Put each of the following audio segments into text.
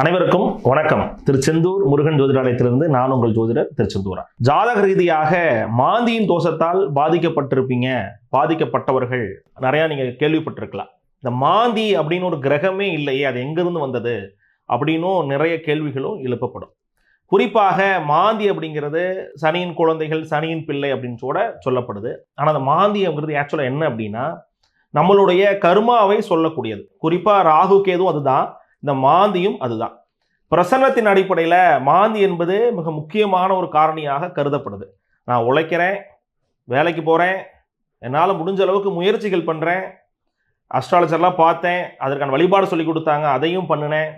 அனைவருக்கும் வணக்கம். திருச்செந்தூர் முருகன் ஜோதிடாலயத்திலிருந்து நான் உங்கள் ஜோதிடர் திருச்செந்தூரா. ஜாதக ரீதியாக மாந்தியின் தோஷத்தால் பாதிக்கப்பட்டிருப்பீங்க, பாதிக்கப்பட்டவர்கள் நிறைய நீங்க கேள்விப்பட்டிருக்கலாம். இந்த மாந்தி அப்படின்னு ஒரு கிரகமே இல்லையே, அது எங்கிருந்து வந்தது அப்படின்னும் நிறைய கேள்விகளும் எழுப்பப்படும். குறிப்பாக மாந்தி அப்படிங்கிறது சனியின் குழந்தைகள், சனியின் பிள்ளை அப்படின்னு கூட சொல்லப்படுது. ஆனால் அந்த மாந்தி அப்படிங்கிறது ஆக்சுவலாக என்ன அப்படின்னா நம்மளுடைய கர்மாவை சொல்லக்கூடியது. குறிப்பாக ராகு கேதுவும் அதுதான், இந்த மாந்தியும் அதுதான். பிரசன்னத்தின் அடிப்படையில் மாந்தி என்பது மிக முக்கியமான ஒரு காரணியாக கருதப்படுது. நான் உழைக்கிறேன், வேலைக்கு போகிறேன், என்னால் முடிஞ்ச அளவுக்கு முயற்சிகள் பண்ணுறேன், அஸ்ட்ராலஜர்லாம் பார்த்தேன், அதற்கான வழிபாடு சொல்லி கொடுத்தாங்க, அதையும் பண்ணினேன்,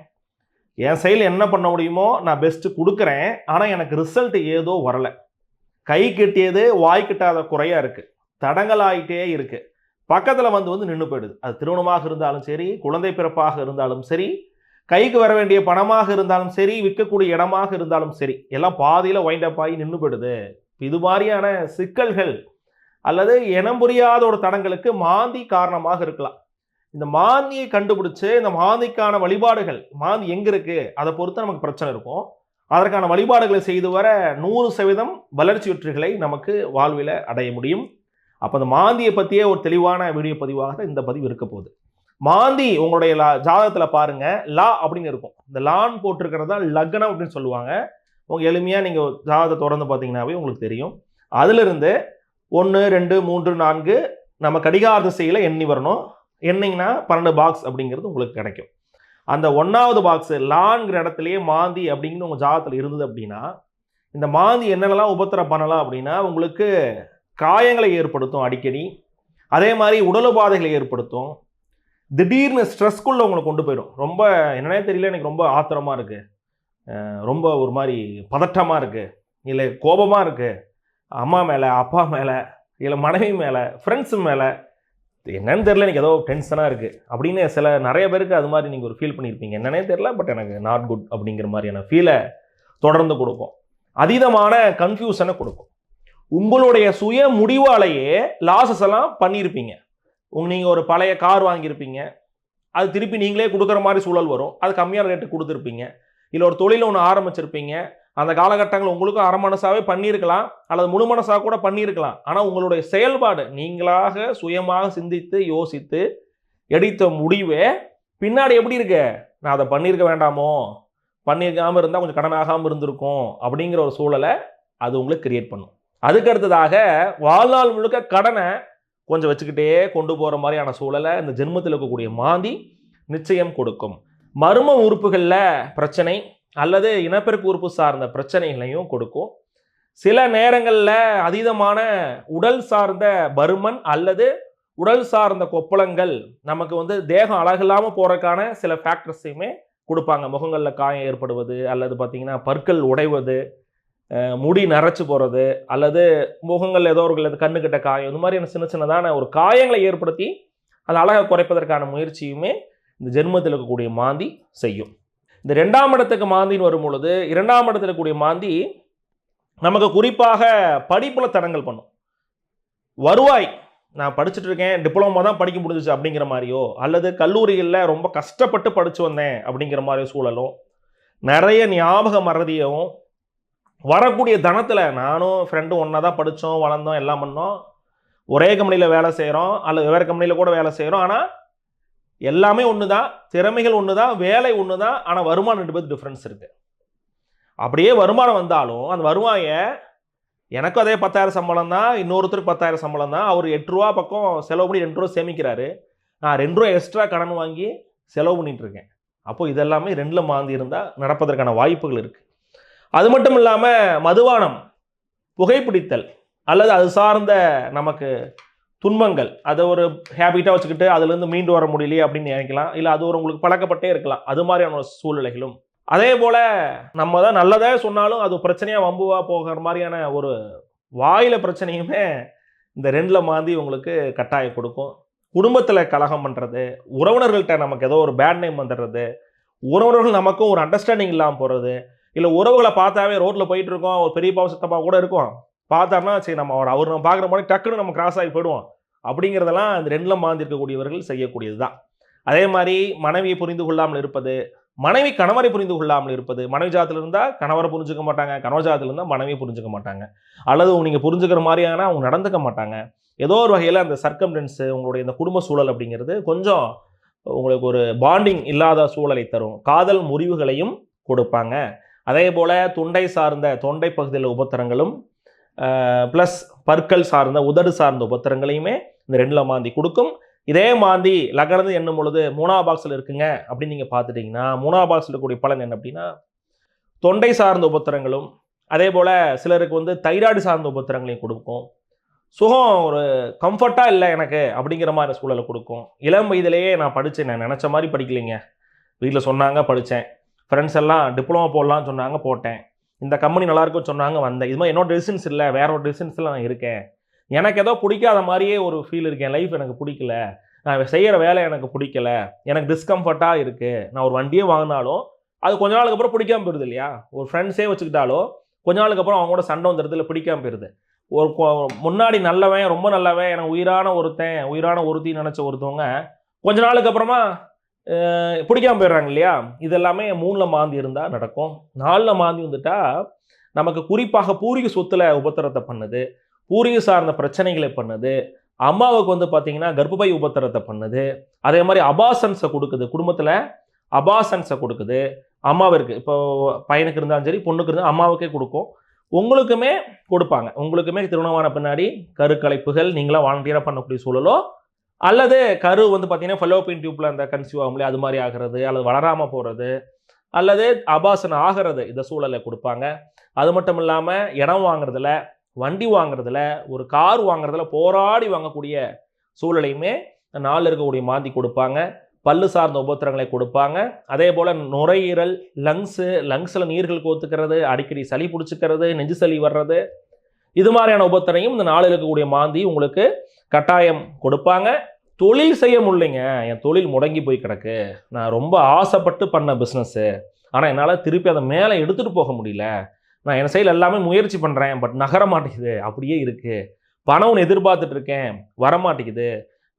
என் செயல் என்ன பண்ண முடியுமோ நான் பெஸ்ட்டு கொடுக்குறேன், ஆனால் எனக்கு ரிசல்ட் ஏதோ வரலை, கை கெட்டியது வாய் கிட்டாத குறையாக இருக்குது, தடங்கலாயிட்டே இருக்குது, பக்கத்தில் வந்து நின்று போயிடுது. அது திருமணமாக இருந்தாலும் சரி, குழந்தை பிறப்பாக இருந்தாலும் சரி, கைக்கு வர வேண்டிய பணமாக இருந்தாலும் சரி, விற்கக்கூடிய இடமாக இருந்தாலும் சரி, எல்லாம் பாதியில் வைண்ட் அப் ஆகி நின்று போயிடுது. இது மாதிரியான சிக்கல்கள் அல்லது இனம் புரியாத ஒரு தடங்களுக்கு மாந்தி காரணமாக இருக்கலாம். இந்த மாந்தியை கண்டுபிடிச்சு இந்த மாந்திக்கான வழிபாடுகள், மாந்தி எங்கே இருக்குது அதை பொறுத்து நமக்கு பிரச்சனை இருக்கும். அதற்கான வழிபாடுகளை செய்து வர 100% வளர்ச்சி வெற்றிகளை நமக்கு வாழ்வில் அடைய முடியும். அப்போ அந்த மாந்தியை பற்றியே ஒரு தெளிவான வீடியோ பதிவாக இந்த பதிவு இருக்க போகுது. மாந்தி உங்களுடைய ஜாதகத்தில் பாருங்க, லா அப்படின்னு இருக்கும். இந்த லான் போட்டிருக்கிறதா லக்னம் அப்படின்னு சொல்லுவாங்க. உங்க எளிமையாக நீங்கள் ஜாதகத்தை தொடர்ந்து பார்த்தீங்கன்னாவே உங்களுக்கு தெரியும். அதிலிருந்து 1, 2, 3, 4 நம்ம கடிகார திசையில் எண்ணி வரணும். எண்ணிங்கன்னா 12 பாக்ஸ் அப்படிங்கிறது உங்களுக்கு கிடைக்கும். அந்த 1வது பாக்ஸ் லான்கிற இடத்துலையே மாந்தி அப்படிங்கிற உங்கள் ஜாதகத்தில் இருந்தது அப்படின்னா, இந்த மாந்தி என்னென்னலாம் உபத்திரம் பண்ணலாம் அப்படின்னா, உங்களுக்கு காயங்களை ஏற்படுத்தும் அடிக்கடி, அதே மாதிரி உடல் உபாதைகளை ஏற்படுத்தும், திடீர்னு ஸ்ட்ரெஸ்க்குள்ளே உங்களை கொண்டு போயிடும். ரொம்ப என்னன்னே தெரியல, எனக்கு ரொம்ப ஆத்திரமாக இருக்குது, ரொம்ப ஒரு மாதிரி பதட்டமாக இருக்குது, இல்லை கோபமாக இருக்குது, அம்மா மேலே, அப்பா மேலே, இல்லை மனைவி மேலே, ஃப்ரெண்ட்ஸு மேலே, என்னன்னு தெரியல, எனக்கு ஏதோ டென்ஷனாக இருக்குது அப்படின்னு நிறைய பேருக்கு அது மாதிரி நீங்கள் ஒரு ஃபீல் பண்ணியிருப்பீங்க. என்னன்னே தெரியல, பட் எனக்கு நாட் குட் அப்படிங்கிற மாதிரியான ஃபீலை தொடர்ந்து கொடுக்கும். அதீதமான கன்ஃபியூஷனை கொடுக்கும். உங்களுடைய சுய முடிவாலேயே லாஸஸ் எல்லாம் பண்ணியிருப்பீங்க. நீங்கள் ஒரு பழைய கார் வாங்கியிருப்பீங்க, அது திருப்பி நீங்களே கொடுக்குற மாதிரி சூழல் வரும், அது கம்மியான ரேட்டு கொடுத்துருப்பீங்க. இல்லை ஒரு தொழில் ஒன்று ஆரம்பிச்சிருப்பீங்க, அந்த காலகட்டங்கள் உங்களுக்கும் அரை மனசாகவே பண்ணியிருக்கலாம், அல்லது முழு மனசாக கூட பண்ணியிருக்கலாம். ஆனால் உங்களுடைய செயல்பாடு நீங்களாக சுயமாக சிந்தித்து யோசித்து எடுத்த முடிவே பின்னாடி எப்படி இருக்கு, நான் அதை பண்ணியிருக்க வேண்டாமோ, பண்ணியிருக்காமல் இருந்தால் கொஞ்சம் கடனாகாமல் இருந்திருக்கும் அப்படிங்கிற ஒரு சூழலை அது உங்களுக்கு கிரியேட் பண்ணும். அதுக்கு அடுத்ததாக வாழ்நாள் முழுக்க கடனை கொஞ்சம் வச்சுக்கிட்டே கொண்டு போகிற மாதிரியான சூழலை இந்த ஜென்மத்தில் இருக்கக்கூடிய மாந்தி நிச்சயம் கொடுக்கும். மர்ம உறுப்புகளில் பிரச்சனை அல்லது இனப்பெருக்க உறுப்பு சார்ந்த பிரச்சனைகளையும் கொடுக்கும். சில நேரங்களில் அதீதமான உடல் சார்ந்த பருமன் அல்லது உடல் சார்ந்த கொப்பளங்கள் நமக்கு தேகம் அழகில்லாமல் போகிறதுக்கான சில ஃபேக்டர்ஸையுமே கொடுப்பாங்க. முகங்களில் காயம் ஏற்படுவது, அல்லது பார்த்திங்கன்னா பற்கள் உடைவது, முடி நரைச்சு போகிறது, அல்லது முகங்கள் ஏதோ ஒரு கண்ணுக்கிட்ட காயம், இந்த மாதிரியான சின்ன சின்னதான ஒரு காயங்களை ஏற்படுத்தி அந்த அழகை குறைப்பதற்கான முயற்சியுமே இந்த ஜென்மத்தில் இருக்கக்கூடிய மாந்தி செய்யும். இந்த 2ஆம் இடத்துக்கு மாந்தின்னு வரும் பொழுது, 2ஆம் இடத்துல இருக்கக்கூடிய மாந்தி நமக்கு குறிப்பாக படிப்பில் தடங்கல் பண்ணும். வருவாய், நான் படிச்சுட்டு இருக்கேன், டிப்ளமோ தான் படிக்க முடிஞ்சிச்சு அப்படிங்கிற மாதிரியோ, அல்லது கல்லூரிகளில் ரொம்ப கஷ்டப்பட்டு படித்து வந்தேன் அப்படிங்கிற மாதிரி சூழலும், நிறைய ஞாபக மறதியும், வரக்கூடிய தனத்தில் நானும் ஃப்ரெண்டும் ஒன்றா தான் படித்தோம், வளர்ந்தோம், எல்லாம் பண்ணோம், ஒரே கம்பெனியில் வேலை செய்கிறோம், அல்லது வேறு கம்பெனியில் கூட வேலை செய்கிறோம், ஆனால் எல்லாமே ஒன்று தான், திறமைகள் ஒன்று தான், வேலை ஒன்று தான், ஆனால் வருமானம் 2 பேருக்கு டிஃப்ரென்ஸ் இருக்குது. அப்படியே வருமானம் வந்தாலும் அந்த வருவாயை எனக்கும் அதே 10,000 சம்பளம் தான், இன்னொருத்தருக்கு 10,000 சம்பளம் தான், அவர் 8 ரூபா பக்கம் செலவு பண்ணி 2 ரூபா சேமிக்கிறாரு, நான் 2 ரூபா எக்ஸ்ட்ரா கடன் வாங்கி செலவு பண்ணிட்டு இருக்கேன். அப்போது இதெல்லாமே 2ல் மாந்தி இருந்தால் நடப்பதற்கான வாய்ப்புகள் இருக்குது. அது மட்டும் இல்லாமல் மதுபானம், புகைப்பிடித்தல் அல்லது அது சார்ந்த நமக்கு துன்பங்கள், அதை ஒரு ஹேபிட்டாக வச்சுக்கிட்டு அதுலேருந்து மீண்டு வர முடியலையே அப்படின்னு நினைக்கலாம். இல்லை அது ஒரு உங்களுக்கு பழக்கப்பட்டே இருக்கலாம். அது மாதிரியான ஒரு சூழ்நிலைகளும், அதே போல் நம்ம தான் நல்லதாக சொன்னாலும் அது பிரச்சனையாக வம்புவாக போகிற மாதிரியான ஒரு வாயில பிரச்சனையுமே இந்த 2ல் மாந்தி உங்களுக்கு கட்டாயம் கொடுக்கும். குடும்பத்தில் கலகம் பண்ணுறது, உறவினர்கள்ட்ட நமக்கு ஏதோ ஒரு பேட் நேம் வந்துடுறது, உறவினர்கள் நமக்கும் ஒரு அண்டர்ஸ்டாண்டிங் இல்லாமல் போகிறது, இல்லை உறவுகளை பார்த்தாவே ரோட்டில் போயிட்டு இருக்கோம், ஒரு பெரியப்பா சித்தப்பா கூட இருக்கும், பார்த்தாருன்னா சரி நம்ம அவர் நம்ம பார்க்குற மாதிரி டக்குன்னு நம்ம கிராஸ் ஆகி போயிடுவோம் அப்படிங்கிறதெல்லாம் இந்த 2ல் மாந்தி இருக்கக்கூடியவர்கள் செய்யக்கூடியது தான். அதே மாதிரி மனைவியை புரிந்து கொள்ளாமல் இருப்பது, மனைவி கணவரை புரிந்து கொள்ளாமல் இருப்பது. மனைவி ஜாதத்தில் இருந்தால் கணவரை புரிஞ்சுக்க மாட்டாங்க, கணவர் ஜாதத்தில் இருந்தால் மனைவியை புரிஞ்சுக்க மாட்டாங்க, அல்லது நீங்கள் புரிஞ்சுக்கிற மாதிரியான அவங்க நடந்துக்க மாட்டாங்க. ஏதோ ஒரு வகையில் அந்த சர்க்கம்டன்ஸு, உங்களுடைய இந்த குடும்ப சூழல் அப்படிங்கிறது கொஞ்சம் உங்களுக்கு ஒரு பாண்டிங் இல்லாத சூழலை தரும். காதல் முறிவுகளையும் கொடுப்பாங்க. அதே போல் தொண்டை சார்ந்த தொண்டை பகுதியில் உபத்திரங்களும் ப்ளஸ் பற்கள் சார்ந்த உதடு சார்ந்த உபத்திரங்களையுமே இந்த 2ல் மாந்தி கொடுக்கும். இதே மாந்தி லக்னது எண்ணும் பொழுது 3ஆம் பாக்ஸில் இருக்குங்க அப்படின்னு நீங்கள் பார்த்துட்டிங்கன்னா 3ஆம் பாக்ஸில் இருக்கக்கூடிய பலன் என்ன அப்படின்னா தொண்டை சார்ந்த உபத்திரங்களும், அதே போல் சிலருக்கு வந்து தைராய்டு சார்ந்த உபத்திரங்களையும் கொடுக்கும். சுகம் ஒரு கம்ஃபர்ட்டாக இல்லை எனக்கு அப்படிங்கிற மாதிரி சூழலை கொடுக்கும். இளம் வயதிலேயே நான் படித்தேன், நான் நினச்ச மாதிரி படிக்கலைங்க, வீட்டில் சொன்னாங்க படித்தேன், ஃப்ரெண்ட்ஸ் எல்லாம் டிப்ளமோ போடலான்னு சொன்னாங்க போட்டேன், இந்த கம்பெனி நல்லாயிருக்குன்னு சொன்னாங்க வந்தேன், இது மாதிரி என்னோட டிசிஷன்ஸ் இல்லை, வேற ஒரு டிசிஷன்ஸில் நான் இருக்கேன், எனக்கு ஏதோ பிடிக்காத மாதிரியே ஒரு ஃபீல் இருக்கேன், லைஃப் எனக்கு பிடிக்கல, நான் செய்கிற வேலை எனக்கு பிடிக்கல, எனக்கு டிஸ்கம்ஃபர்ட்டாக இருக்குது, நான் ஒரு வண்டியே வாங்கினாலும் அது கொஞ்ச நாளுக்கு அப்புறம் பிடிக்காமல் போயிடுது இல்லையா, ஒரு ஃப்ரெண்ட்ஸே வச்சுக்கிட்டாலும் கொஞ்ச நாளுக்கு அப்புறம் அவங்க கூட சண்டை வந்துடுறது இல்லை, பிடிக்காமல் போயிடுது. ஒரு முன்னாடி நல்லவன் ரொம்ப நல்லவன் எனக்கு உயிரான ஒருத்தன் உயிரான ஒருத்தி நினச்ச ஒருத்தவங்க கொஞ்ச நாளுக்கு அப்புறமா பிடிக்காமல் போயிடுறாங்க இல்லையா. இதெல்லாமே 3ல் மாந்தி இருந்தால் நடக்கும். 4ல் மாந்தி வந்துட்டா நமக்கு குறிப்பாக பூர்வீக சொத்துல உபத்திரத்தை பண்ணுது, பூர்வீக சார்ந்த பிரச்சனைகளை பண்ணுது, அம்மாவுக்கு வந்து பார்த்தீங்கன்னா கர்ப்பப்பை உபத்திரத்தை பண்ணுது, அதே மாதிரி அபாசன்ஸை கொடுக்குது, குடும்பத்தில் அபாசன்ஸை கொடுக்குது. அம்மாவிற்கு இப்போ பையனுக்கு இருந்தாலும் சரி பொண்ணுக்கு இருந்தால் அம்மாவுக்கே கொடுக்கும், உங்களுக்குமே கொடுப்பாங்க. உங்களுக்குமே திருமணமான பின்னாடி கருக்கலைப்புகள் நீங்களாம் வாலண்டியராக பண்ணக்கூடிய சூழலோ, அல்லது கரு வந்து பார்த்தீங்கன்னா ஃபெலோப்பியன் டியூப்பில் அந்த கன்சீவ் ஆகும்லையே அது மாதிரி ஆகிறது, அல்லது வளராமல் போகிறது, அல்லது அபாசனம் ஆகிறது, இந்த சூழலை கொடுப்பாங்க. அது மட்டும் இல்லாமல் இடம் வாங்குறதுல, வண்டி வாங்குறதுல, ஒரு கார் வாங்குறதுல போராடி வாங்கக்கூடிய சூழலையுமே 4 இருக்கக்கூடிய மாந்தி கொடுப்பாங்க. பல்லு சார்ந்த உபத்திரங்களை கொடுப்பாங்க. அதே போல் நுரையீரல், லங்ஸில் நீர்கள் கோத்துக்கிறது, அடிக்கடி சளி பிடிச்சிக்கிறது, நெஞ்சு சளி வர்றது, இது மாதிரியான உபத்திரையும் இந்த 4 இருக்கக்கூடிய மாந்தி உங்களுக்கு கட்டாயம் கொடுப்பாங்க. தொழில் செய்ய முடியலைங்க, என் தொழில் முடங்கி போய் கிடக்கு, நான் ரொம்ப ஆசைப்பட்டு பண்ண பிஸ்னஸ்ஸு, ஆனால் என்னால் திருப்பி அதை மேலே எடுத்துகிட்டு போக முடியல, நான் என் சைடில் எல்லாமே முயற்சி பண்ணுறேன், பட் நகர மாட்டேங்குது, அப்படியே இருக்குது, பணம் ஒன்று எதிர்பார்த்துட்டு இருக்கேன் வரமாட்டேங்குது,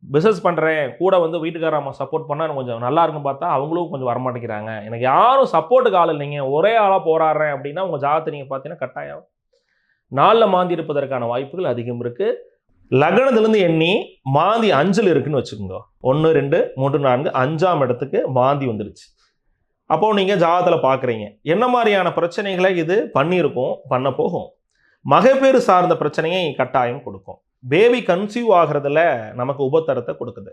பிஸ்னஸ் பண்ணுறேன் கூட வந்து வீட்டுக்காரர் அம்மா சப்போர்ட் பண்ணால் கொஞ்சம் நல்லா இருக்குன்னு பார்த்தா அவங்களும் கொஞ்சம் வரமாட்டேங்கிறாங்க, எனக்கு யாரும் சப்போர்ட்டுக்கு ஆள் இல்லைங்க, ஒரே ஆளாக போராடுறேன் அப்படின்னா உங்கள் ஜாதகத்தை நீங்கள் பார்த்தீங்கன்னா கட்டாயம் 4ல் மாந்தி இருப்பதற்கான வாய்ப்புகள் அதிகம் இருக்குது. லக்னத்திலிருந்து எண்ணி மாந்தி 5ல் இருக்குன்னு வச்சுக்கோங்க, 1 2 3 4 5ஆம் இடத்துக்கு மாந்தி வந்துடுச்சு. அப்போது நீங்கள் ஜாதகத்தில் பார்க்குறீங்க என்ன மாதிரியான பிரச்சனைகளை இது பண்ணியிருக்கும், பண்ண போகும். மகப்பேறு சார்ந்த பிரச்சனையை கட்டாயம் கொடுக்கும். பேபி கன்சீவ் ஆகிறதுல நமக்கு உபத்திரத்தை கொடுக்குது.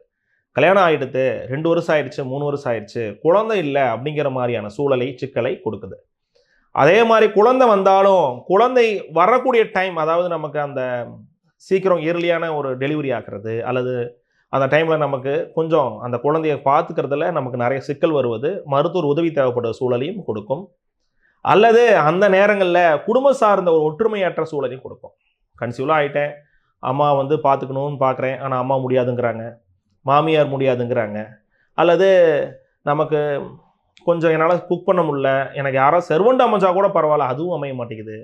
கல்யாணம் ஆகிடுது, 2 வருஷம் ஆயிடுச்சு, 3 வருஷம் ஆயிடுச்சு, குழந்தை இல்லை அப்படிங்கிற மாதிரியான சூழலை சிக்கலை கொடுக்குது. அதே மாதிரி குழந்தை வந்தாலும் குழந்தை வரக்கூடிய டைம், அதாவது நமக்கு அந்த சீக்கிரம் இயர்லியான ஒரு டெலிவரி ஆகிறது, அல்லது அந்த டைமில் நமக்கு கொஞ்சம் அந்த குழந்தைய பார்த்துக்கிறதுல நமக்கு நிறைய சிக்கல் வருவது, மருத்துவர் உதவி தேவைப்படுற சூழலையும் கொடுக்கும். அல்லது அந்த நேரங்களில் குடும்ப சார்ந்த ஒரு ஒற்றுமையற்ற சூழலையும் கொடுக்கும். கன்சீவ்லாம் ஆகிட்டேன், அம்மா வந்து பார்த்துக்கணும்னு பார்க்குறேன், ஆனால் அம்மா முடியாதுங்கிறாங்க, மாமியார் முடியாதுங்கிறாங்க, அல்லது நமக்கு கொஞ்சம் என்னால் குக் பண்ண முடியல, எனக்கு யாராவது செர்வெண்ட் அமைச்சா கூட பரவாயில்ல, அதுவும் அமைய மாட்டேங்குது,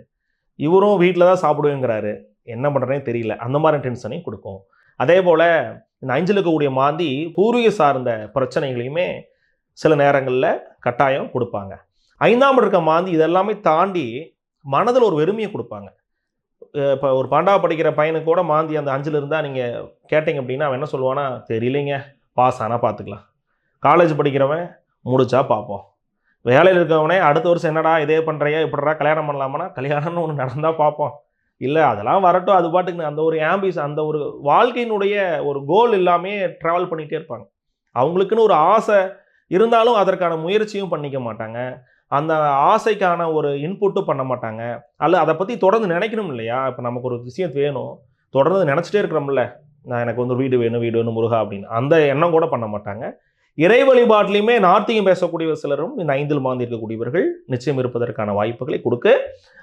இவரும் வீட்டில் தான் சாப்பிடுவேங்கிறாரு, என்ன பண்ணுறேனே தெரியல, அந்த மாதிரி டென்ஷனையும் கொடுக்கும். அதே போல் இந்த 5ல் இருக்கக்கூடிய மாந்தி பூர்வீக சார்ந்த பிரச்சனைகளையுமே சில நேரங்களில் கட்டாயம் கொடுப்பாங்க. 5ஆம் இருக்க மாந்தி இதெல்லாமே தாண்டி மனதில் ஒரு வெறுமையை கொடுப்பாங்க. இப்போ ஒரு 12ஆவது படிக்கிற பையனுக்கு கூட மாந்தி அந்த 5ல் இருந்தால் நீங்கள் கேட்டிங்க அப்படின்னா அவன் என்ன சொல்லுவானா, தெரியலைங்க, பாஸ் ஆனால் பார்த்துக்கலாம், காலேஜ் படிக்கிறவன் முடிச்சா பார்ப்போம், வேலையில் இருக்கவனே அடுத்த வருஷம் என்னடா இதே பண்ணுறியா இப்படிடா கல்யாணம் பண்ணலாமான்னா கல்யாணம்னு ஒன்று நடந்தால் பார்ப்போம், இல்லை அதெல்லாம் வரட்டும், அது பாட்டுக்கு அந்த ஒரு ஆம்பிஸ், அந்த ஒரு வாழ்க்கையினுடைய ஒரு கோல் எல்லாமே ட்ராவல் பண்ணிகிட்டே இருப்பாங்க. அவங்களுக்குன்னு ஒரு ஆசை இருந்தாலும் அதற்கான முயற்சியும் பண்ணிக்க மாட்டாங்க, அந்த ஆசைக்கான ஒரு இன்புட்டும் பண்ண மாட்டாங்க, அல்ல அதை பற்றி தொடர்ந்து நினைக்கணும் இல்லையா. இப்போ நமக்கு ஒரு விஷயம் வேணும், தொடர்ந்து நினச்சிட்டே இருக்கிறோம்ல, நான் எனக்கு வந்து வீடு வேணும் முருகா அப்படின்னு, அந்த எண்ணம் கூட பண்ண மாட்டாங்க. இறை வழிபாட்டிலையுமே நார்த்திகம் பேசக்கூடிய சிலரும் இந்த 5ல் மாந்தி இருக்கக்கூடியவர்கள் நிச்சயம் இருப்பதற்கான வாய்ப்புகளை கொடுக்கு.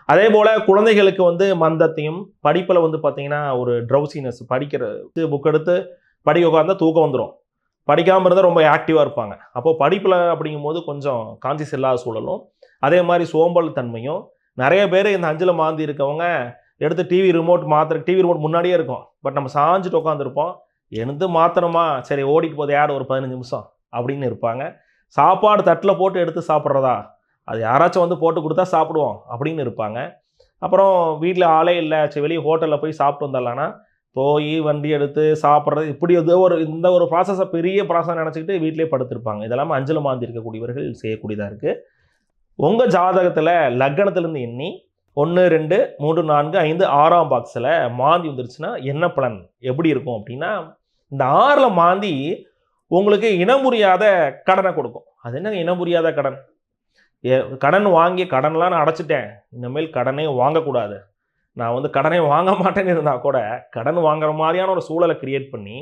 அதே போல் குழந்தைகளுக்கு வந்து மந்தத்தையும், படிப்பில் வந்து பார்த்திங்கன்னா ஒரு ட்ரௌசினஸ், படிக்கிற புக் எடுத்து படிக்க உட்கார்ந்தால் தூக்கம் வந்துடும், படிக்காமல் இருந்தால் ரொம்ப ஆக்டிவாக இருப்பாங்க, அப்போது படிப்பில் அப்படிங்கும்போது கொஞ்சம் கான்சியஸ் இல்லாத சூழலும், அதே மாதிரி சோம்பல் தன்மையும். நிறைய பேர் இந்த 5ல் மாந்தி இருக்கவங்க எடுத்து டிவி ரிமோட் முன்னாடியே இருக்கும், பட் நம்ம சாஞ்சிட்டு உட்காந்துருப்போம், எடுத்து மாற்றணுமா, சரி ஓடிட்டு போகுது ஆட் ஒரு 15 நிமிஷம் அப்படின்னு இருப்பாங்க. சாப்பாடு தட்டில் போட்டு எடுத்து சாப்பிட்றதா, அது யாராச்சும் வந்து போட்டு கொடுத்தா சாப்பிடுவோம் அப்படின்னு இருப்பாங்க. அப்புறம் வீட்டில் ஆளே இல்லை, சரி வெளியே ஹோட்டலில் போய் சாப்பிட்டு வந்துடலான்னா போய் வண்டி எடுத்து சாப்பிட்றது, இப்படி ஏதோ இந்த ஒரு ப்ராசஸை பெரிய ப்ராசஸ் நினச்சிக்கிட்டு வீட்டிலே படுத்திருப்பாங்க. இதெல்லாம் அஞ்சல் மாந்தி இருக்கக்கூடியவர்கள் செய்யக்கூடியதாக இருக்குது. உங்கள் ஜாதகத்தில் லக்னத்திலேருந்து எண்ணி 1, 2, 3, 4, 5, 6ஆம் பாக்ஸில் மாந்தி வந்துருச்சுன்னா என்ன பலன் எப்படி இருக்கும் அப்படின்னா, இந்த 6ல் மாந்தி உங்களுக்கு இனமுறியாத கடனை கொடுக்கும். அது என்னங்க இனமுறியாத கடன்? கடன் வாங்கி கடன்லாம் நான் அடைச்சிட்டேன், இனிமேல் கடனே வாங்கக்கூடாது, நான் வந்து கடனே வாங்க மாட்டேன்னு இருந்தால் கூட கடன் வாங்குற மாதிரியான ஒரு சூழலை கிரியேட் பண்ணி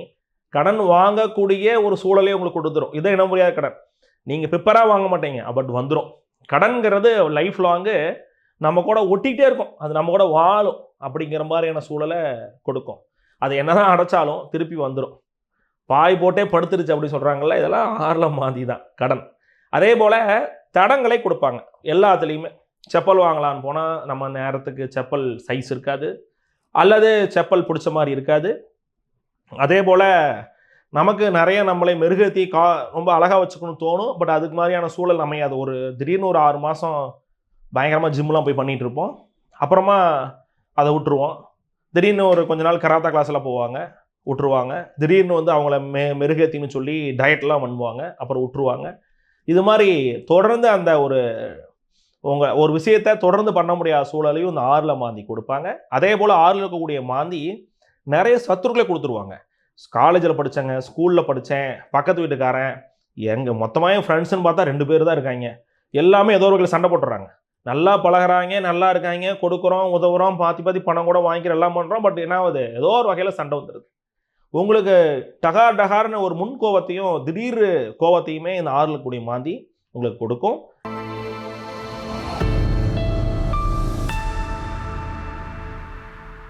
கடன் வாங்கக்கூடிய ஒரு சூழலே உங்களுக்கு கொடுத்துரும். இதை இனமுறியாத கடன். நீங்கள் ப்ரிப்பராக வாங்க மாட்டீங்க, பட் வந்துடும். கடன்கிறது லைஃப் லாங்கு நம்ம கூட ஒட்டிகிட்டே இருக்கும், அது நம்ம கூட வாழும் அப்படிங்கிற மாதிரியான சூழலை கொடுக்கும். அது என்ன தான் அடைச்சாலும் திருப்பி வந்துடும். பாய் போட்டே படுத்துருச்சு அப்படி சொல்கிறாங்கல்ல, இதெல்லாம் 6ல் மாந்தி தான் கடன். அதே போல் தடங்களை கொடுப்பாங்க எல்லாத்துலேயுமே. செப்பல் வாங்கலான்னு போனால் நம்ம நேரத்துக்கு செப்பல் சைஸ் இருக்காது, அல்லது செப்பல் பிடிச்ச மாதிரி இருக்காது. அதே போல் நமக்கு நிறைய நம்மளை மெருகேற்றி ரொம்ப அழகாக வச்சுக்கணும்னு தோணும், பட் அதுக்கு மாதிரியான சூழல் அமையாது. ஒரு திடீர்னு ஒரு 6 மாதம் பயங்கரமாக ஜிம்லாம் போய் பண்ணிகிட்டு இருப்போம், அப்புறமா அதை விட்டுருவோம். திடீர்னு ஒரு கொஞ்ச நாள் கராத்தா கிளாஸில் போவாங்க, விட்டுருவாங்க. திடீர்னு வந்து அவங்கள மெருகேற்றின்னு சொல்லி டயட்லாம் பண்ணுவாங்க, அப்புறம் விட்டுருவாங்க. இது மாதிரி தொடர்ந்து அந்த ஒரு விஷயத்தை தொடர்ந்து பண்ண முடியாத சூழலையும் இந்த 6ல் மாந்தி கொடுப்பாங்க. அதே போல் 6ல் இருக்கக்கூடிய மாந்தி நிறைய சத்துருக்களை கொடுத்துருவாங்க. காலேஜில் படித்தேங்க, ஸ்கூலில் படித்தேன், பக்கத்து வீட்டுக்காரன், எங்கள் மொத்தமாக என் ஃப்ரெண்ட்ஸுன்னு பார்த்தா 2 பேர் தான் இருக்காங்க. எல்லாமே ஏதோ ஒரு வகையில் சண்டை போட்டுறாங்க. நல்லா பழகிறாங்க, நல்லா இருக்காங்க, கொடுக்குறோம், உதவுறோம், பாத்தி பணம் கூட வாங்கிக்கிறோம், எல்லாம் பண்ணுறோம். பட் என்ன ஆகுது, ஏதோ ஒரு வகையில் சண்டை வந்துடுது. உங்களுக்கு டகார்னு ஒரு முன் கோவத்தையும் திடீர் கோவத்தையுமே இந்த 6ல் இருக்கக்கூடிய மாந்தி உங்களுக்கு கொடுக்கும்.